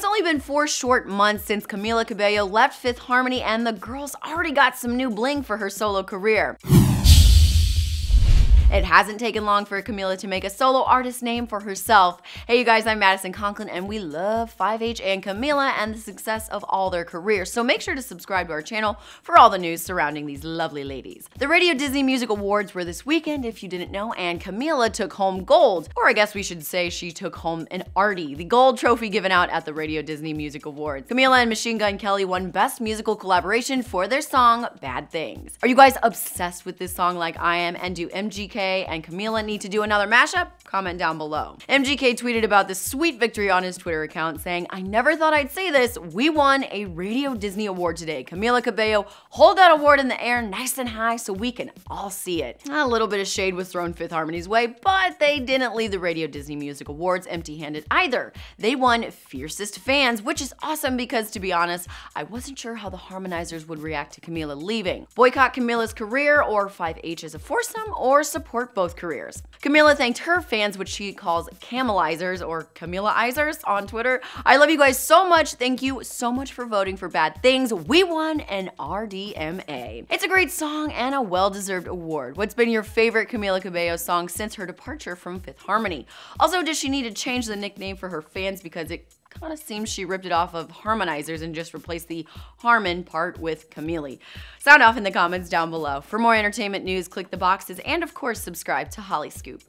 It's only been 4 short months since Camila Cabello left Fifth Harmony, and the girl's already got some new bling for her solo career. It hasn't taken long for Camila to make a solo artist name for herself. Hey you guys, I'm Madison Conklin, and we love 5H and Camila and the success of all their careers. So make sure to subscribe to our channel for all the news surrounding these lovely ladies. The Radio Disney Music Awards were this weekend, if you didn't know, and Camila took home gold. Or I guess we should say she took home an Ardy, the gold trophy given out at the Radio Disney Music Awards. Camila and Machine Gun Kelly won Best Musical Collaboration for their song, Bad Things. Are you guys obsessed with this song like I am, and do MGK and Camila need to do another mashup? Comment down below. MGK tweeted about this sweet victory on his Twitter account, saying, "I never thought I'd say this. We won a Radio Disney Award today. Camila Cabello, hold that award in the air nice and high so we can all see it." A little bit of shade was thrown Fifth Harmony's way, but they didn't leave the Radio Disney Music Awards empty-handed either. They won Fiercest Fans, which is awesome because, to be honest, I wasn't sure how the Harmonizers would react to Camila leaving. Boycott Camila's career, or 5H as a foursome, or support both careers. Camila thanked her fans, which she calls Camilizers or Camilaizers on Twitter. "I love you guys so much. Thank you so much for voting for Bad Things. We won an RDMA." It's a great song and a well-deserved award. What's been your favorite Camila Cabello song since her departure from Fifth Harmony? Also, does she need to change the nickname for her fans because it kind of seems she ripped it off of Harmonizers and just replaced the Harmon part with Camille? Sound off in the comments down below. For more entertainment news, click the boxes and of course subscribe to Hollyscoop.